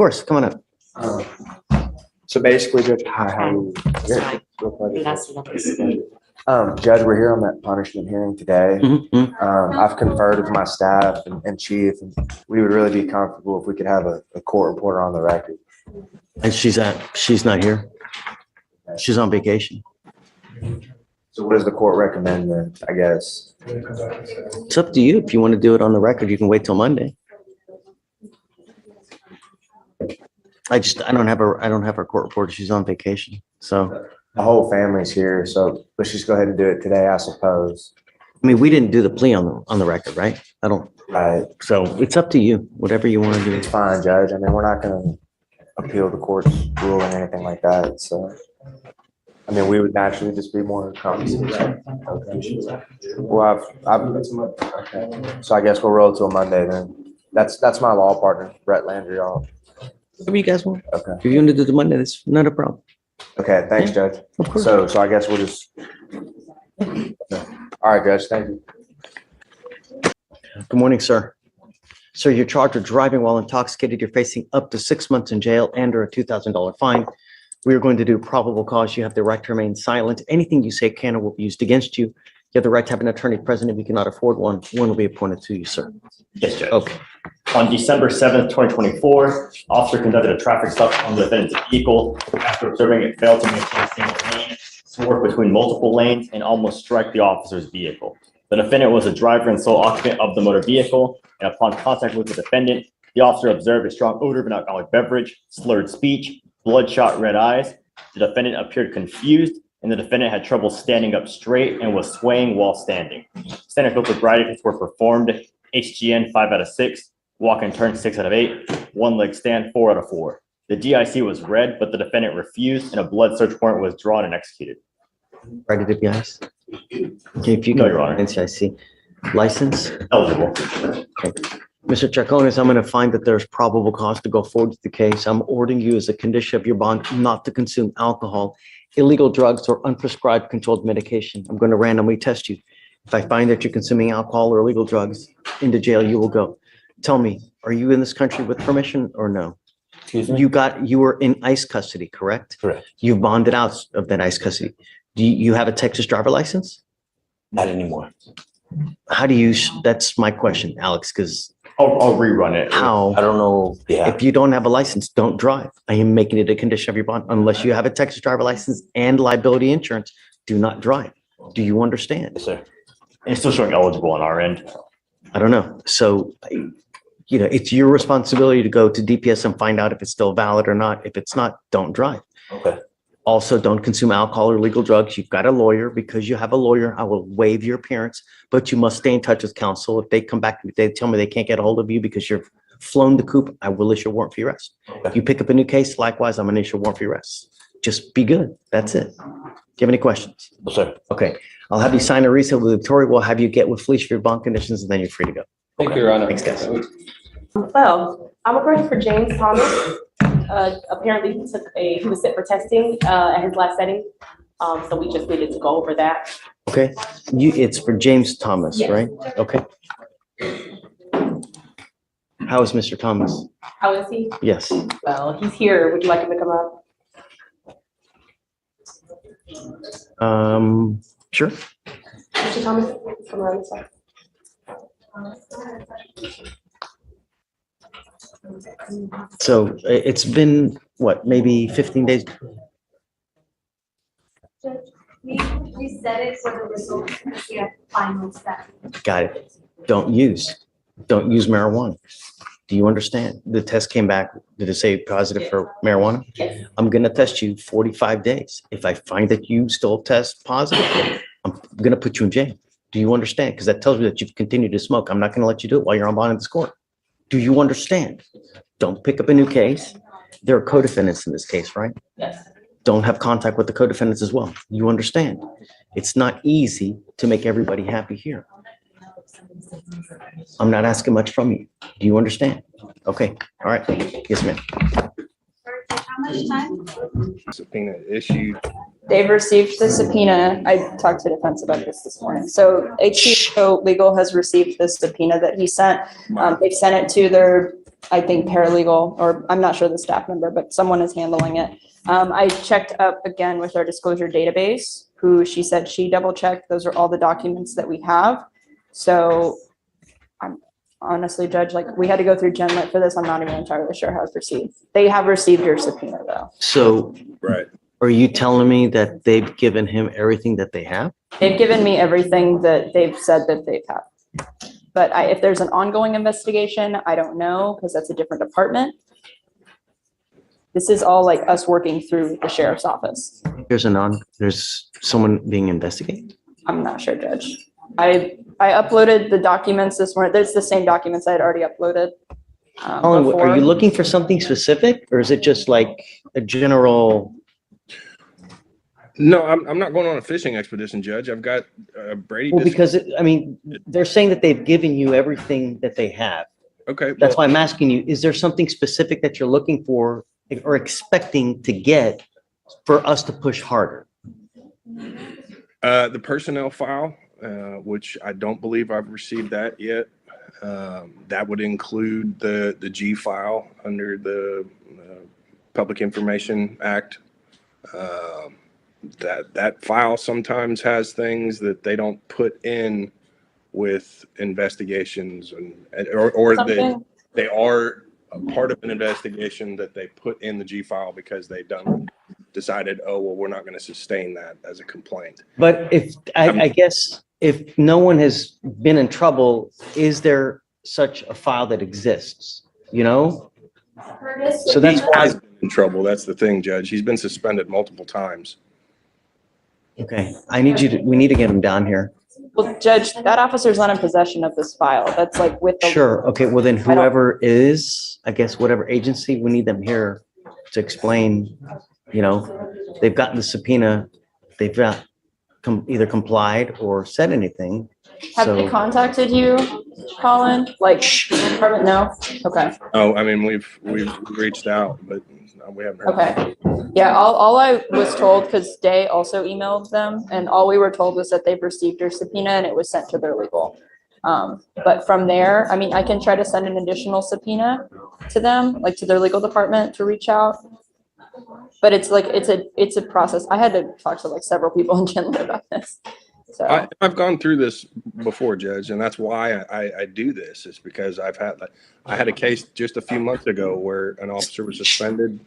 course, come on up. So basically, Judge, Judge, we're here on that punishment hearing today. I've conferred with my staff and chief, and we would really be comfortable if we could have a court reporter on the record. And she's not here. She's on vacation. So what does the court recommend then, I guess? It's up to you. If you want to do it on the record, you can wait till Monday. I don't have her court reporter. She's on vacation. So The whole family's here, so let's just go ahead and do it today, I suppose. I mean, we didn't do the plea on the record, right? Right. So it's up to you, whatever you want to do. It's fine, Judge. I mean, we're not gonna appeal the court's ruling or anything like that, so. I mean, we would naturally just be more compensated. Well, okay. So I guess we'll roll till Monday then. That's my law partner, Brett Landry. Whatever you guys want. Okay. If you want to do the Monday, that's not a problem. Okay, thanks, Judge. Of course. So I guess we'll just. All right, Judge, thank you. Good morning, sir. Sir, you're charged with driving while intoxicated. You're facing up to 6 months in jail and or a $2,000 fine. We are going to do probable cause. You have the right to remain silent. Anything you say can or will be used against you. You have the right to have an attorney present. If you cannot afford one will be appointed to you, sir. Yes, Judge. Okay. On December 7th, 2024, officer conducted a traffic stop on the defendant's vehicle. After observing it failed to maintain a single lane, swerved between multiple lanes, and almost struck the officer's vehicle. The defendant was a driver and sole occupant of the motor vehicle, and upon contact with the defendant, the officer observed a strong odor of an alcoholic beverage, slurred speech, bloodshot red eyes. The defendant appeared confused, and the defendant had trouble standing up straight and was swaying while standing. Standard filter sobriety were performed. HGN 5 out of 6, walk and turn 6 out of 8, one leg stand 4 out of 4. The DIC was read, but the defendant refused, and a blood search warrant was drawn and executed. Ready to be asked? Okay, if you No, can, Your Honor. NCIC license. Eligible. Mr. Chaconis, I'm going to find that there's probable cause to go forward with the case. I'm ordering you as a condition of your bond not to consume alcohol, illegal drugs, or unprescribed controlled medication. I'm going to randomly test you. If I find that you're consuming alcohol or illegal drugs, into jail you will go. Tell me, are you in this country with permission or no? Excuse me? You were in ICE custody, correct? Correct. You bonded out of that ICE custody. Do you have a Texas driver license? Not anymore. How do you, that's my question, Alex, because I'll rerun it. how? I don't know. Yeah. If you don't have a license, don't drive. I am making it a condition of your bond. Unless you have a Texas driver license and liability insurance, do not drive. Do you understand? Yes, sir. It's still showing eligible on our end. I don't know. So, it's your responsibility to go to DPS and find out if it's still valid or not. If it's not, don't drive. Okay. Also, don't consume alcohol or illegal drugs. You've got a lawyer. Because you have a lawyer, I will waive your appearance, but you must stay in touch with counsel. If they come back, if they tell me they can't get a hold of you because you've flown the coop, I will issue a warrant for your arrest. If you pick up a new case, likewise, I'm going to issue a warrant for your arrest. Just be good. That's it. Do you have any questions? Yes, sir. Okay. I'll have you sign a receipt with Victoria. We'll have you get with Fleischer for your bond conditions, and then you're free to go. Thank you, Your Honor. Thanks, guys. Well, I'm a person for James Thomas. Apparently he was sent for testing at his last setting. So we just needed to go over that. Okay. It's for James Thomas, Yes. right? Okay. How is Mr. Thomas? How is he? Yes. Well, he's here. Would you like him to come up? Sure. Mr. Thomas, come around this way. So it's been, what, maybe 15 days? We set it for the results because we have final step. Got it. Don't use marijuana. Do you understand? The test came back. Did it say positive for marijuana? Yes. I'm going to test you 45 days. If I find that you still test positive, I'm going to put you in jail. Do you understand? Because that tells me that you've continued to smoke. I'm not going to let you do it while you're on bond in this court. Do you understand? Don't pick up a new case. There are co-defendants in this case, right? Yes. Don't have contact with the co-defendants as well. You understand? It's not easy to make everybody happy here. I'm not asking much from you. Do you understand? Okay. All right. Yes, ma'am. How much time? Subpoena issued. They've received the subpoena. I talked to defense about this morning. So HCO Legal has received the subpoena that he sent. They've sent it to their I think paralegal, or I'm not sure the staff member, but someone is handling it. I checked up again with our disclosure database, who she said she double checked. Those are all the documents that we have. So I'm honestly, Judge, like we had to go through GenLit for this. I'm not even entirely sure how to proceed. They have received your subpoena though. So Right. are you telling me that they've given him everything that they have? They've given me everything that they've said that they've had. But if there's an ongoing investigation, I don't know, because that's a different department. This is all like us working through the sheriff's office. There's someone being investigated? I'm not sure, Judge. I uploaded the documents this morning. There's the same documents I had already uploaded. Colin, are you before. looking for something specific or is it just like a general? No, I'm not going on a fishing expedition, Judge. I've got Brady. Well, because they're saying that they've given you everything that they have. Okay. That's why I'm asking you, is there something specific that you're looking for or expecting to get for us to push harder? The personnel file, which I don't believe I've received that yet. That would include the G file under the Public Information Act. That file sometimes has things that they don't put in with investigations or they are a part of an investigation that they put in the G file because they decided, oh, well, we're not going to sustain that as a complaint. But I guess if no one has been in trouble, is there such a file that exists, you know? So that's He why. has been in trouble. That's the thing, Judge. He's been suspended multiple times. Okay, we need to get him down here. Well, Judge, that officer's not in possession of this file. That's like with the. Sure, okay, well then whoever is, I guess, whatever agency, we need them here to explain, you know, they've gotten the subpoena, they've not either complied or said anything. Have they So, contacted you, Colin? Like, department? No? Okay, Oh, I mean, we've reached out, but we haven't heard. okay. Yeah, all I was told, because Day also emailed them, and all we were told was that they've received your subpoena and it was sent to their legal. But from there, I mean, I can try to send an additional subpoena to them, like to their legal department to reach out. But it's like, it's a process. I had to talk to like several people in GenLit about this. So, I've gone through this before, Judge, and that's why I do this, is because I had a case just a few months ago where an officer was suspended,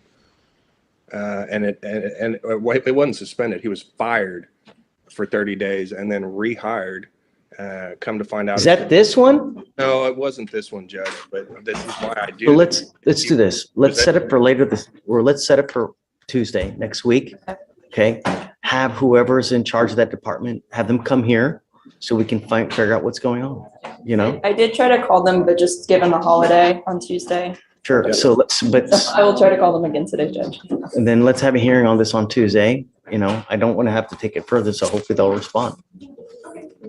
and it wasn't suspended. He was fired for 30 days and then rehired. Come to find out. is that this one? No, it wasn't this one, Judge, but this is why I do. So let's do this. Let's set it for let's set it for Tuesday, next week. Okay, have whoever's in charge of that department, have them come here so we can figure out what's going on, you know? I did try to call them, but just given the holiday on Tuesday, Sure, so I will try to call them again today, Judge. and then let's have a hearing on this on Tuesday, you know? I don't want to have to take it further, so hopefully they'll respond.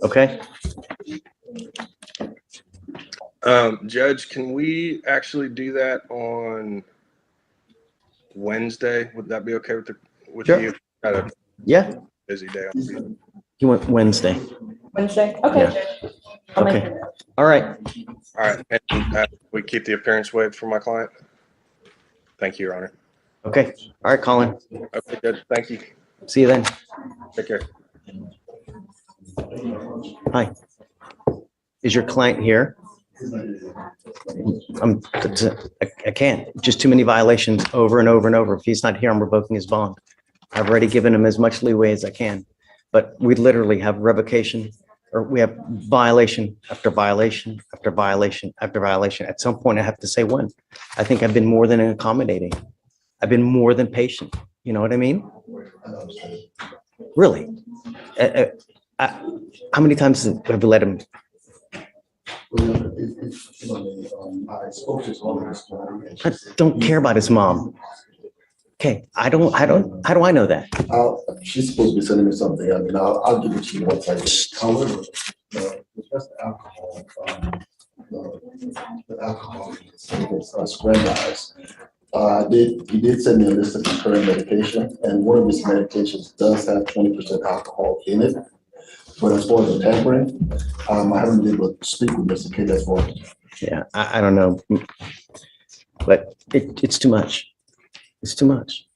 Okay? Judge, can we actually do that on Wednesday? Would that be okay with Sure. you? Got a Yeah, busy day. you went Wednesday. Wednesday? Okay, Yeah. Judge. I'll make Okay. it. All right, All right, and we keep the appearance waived for my client? Thank you, Your Honor. okay. All right, Colin. Okay, Judge, thank you. See you then. Take care. Hi. Is your client here? I can't. Just too many violations over and over and over. If he's not here, I'm revoking his bond. I've already given him as much leeway as I can. But we literally have revocation, or we have violation after violation after violation after violation. At some point, I have to say when. I think I've been more than accommodating. I've been more than patient. You know what I mean? Really. How many times have we let him? I spoke to his mother this morning. I don't care about his mom. Okay, how do I know that? She's supposed to be sending me something. I mean, I'll give it to you once I get it. However, just the alcohol, the alcohol, screenwise. He did send me a list of concurrent medication, and one of his medications does have 20% alcohol in it. But as far as the tampering, I haven't been able to speak with Mr. K. That's for. Yeah, I don't know. but it's too much. It's too much.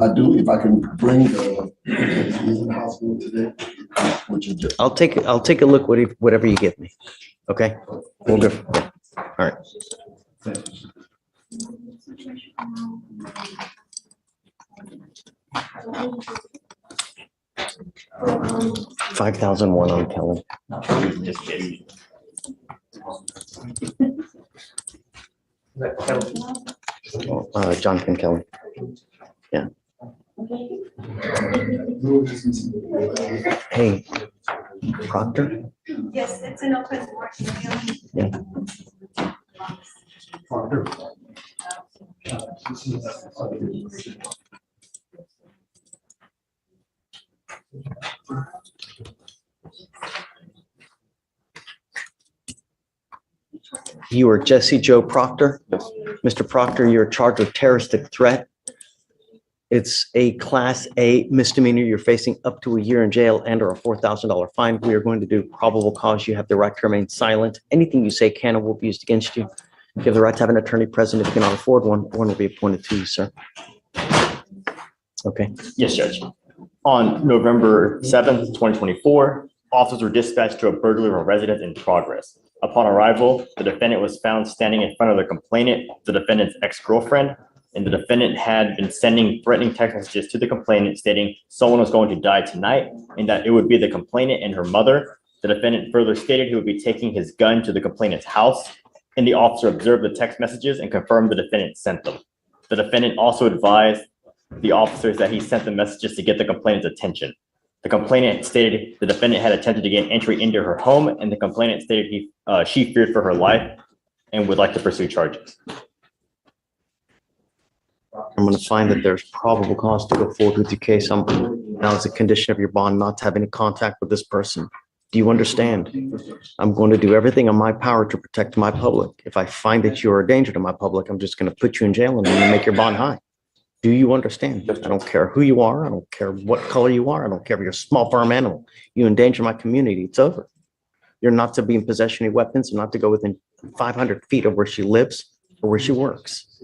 I do, if I can bring the, he's in the hospital today, which is just. I'll take a look, whatever you give me. Okay? We'll go. All right. $5,001 on Kelly. Just kidding. Jonathan Kelly. Yeah. Hey, Proctor? Yes, it's an open door. Yeah. You are Jesse Joe Proctor? Yes. Mr. Proctor, you're charged with terroristic threat. It's a Class A misdemeanor. You're facing up to a year in jail and or a $4,000 fine. We are going to do probable cause. You have the right to remain silent. Anything you say can and will be used against you. You have the right to have an attorney present. If you cannot afford one will be appointed to you, sir. Okay. Yes, Judge. On November 7th, 2024, officers were dispatched to a burglary of a residence in progress. Upon arrival, the defendant was found standing in front of the complainant, the defendant's ex-girlfriend, and the defendant had been sending threatening text messages to the complainant stating someone was going to die tonight and that it would be the complainant and her mother. The defendant further stated he would be taking his gun to the complainant's house, and the officer observed the text messages and confirmed the defendant sent them. The defendant also advised the officers that he sent the messages to get the complainant's attention. The complainant stated the defendant had attempted to gain entry into her home, and the complainant stated she feared for her life and would like to pursue charges. I'm going to find that there's probable cause to go forward with your case. Now as a condition of your bond not to have any contact with this person. Do you understand? I'm going to do everything in my power to protect my public. If I find that you're a danger to my public, I'm just going to put you in jail and I'm going to make your bond high. Do you understand? I don't care who you are. I don't care what color you are. I don't care if you're a small farm animal. You endanger my community. It's over. You're not to be in possession of weapons and not to go within 500 feet of where she lives or where she works.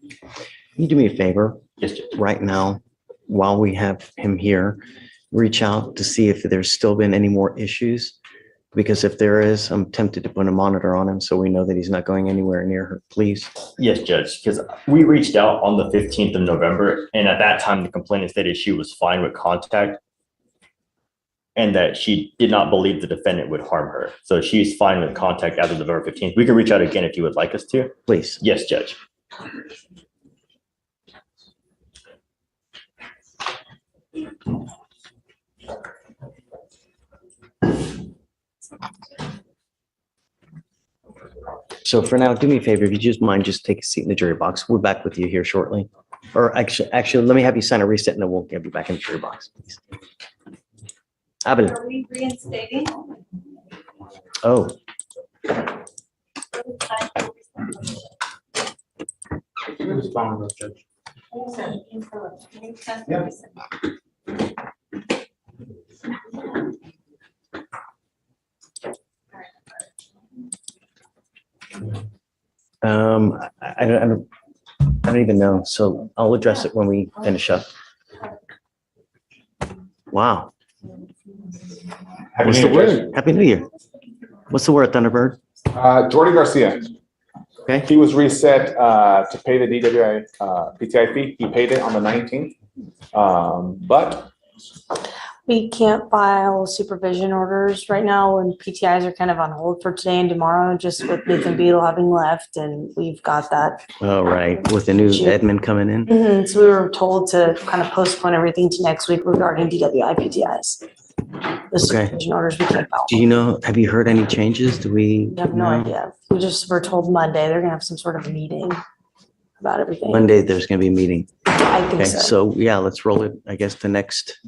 Can you do me a favor? Yes, Judge. Right now, while we have him here, reach out to see if there's still been any more issues. Because if there is, I'm tempted to put a monitor on him so we know that he's not going anywhere near her, please. Yes, Judge, because we reached out on the 15th of November, and at that time, the complainant stated she was fine with contact and that she did not believe the defendant would harm her. So she's fine with contact as of November 15th. We can reach out again if you would like us to. Please. Yes, Judge. So for now, do me a favor, if you just mind, just take a seat in the jury box. We'll be back with you here shortly. Or actually, let me have you sign a reset and then we'll get you back in the jury box. Please. Abel. Are we reinstating? Oh, I don't even know. So I'll address it when we finish up. Wow. What's the word? Happy New Year. What's the word, Thunderbird? Jordan Garcia. Okay. He was reset to pay the DWI PTI fee. He paid it on the 19th. But We can't file supervision orders right now, and PTIs are kind of on hold for today and tomorrow, just with Nathan Beadle having left, and we've got that. All right, with the new admin coming in. So we were told to kind of postpone everything to next week regarding DWI PTIs. The supervision orders we can't file. Do you know, have you heard any changes? Do we? We have no idea. We just were told Monday they're gonna have some sort of meeting about everything. Monday, there's going to be a meeting. I think Okay, so. so yeah, let's roll it, I guess, the next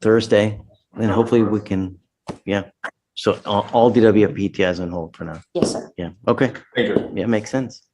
Thursday, and hopefully we can, yeah. So all DWF PTIs on hold for now. Yes, sir. Yeah, okay. thank you. Yeah, makes sense.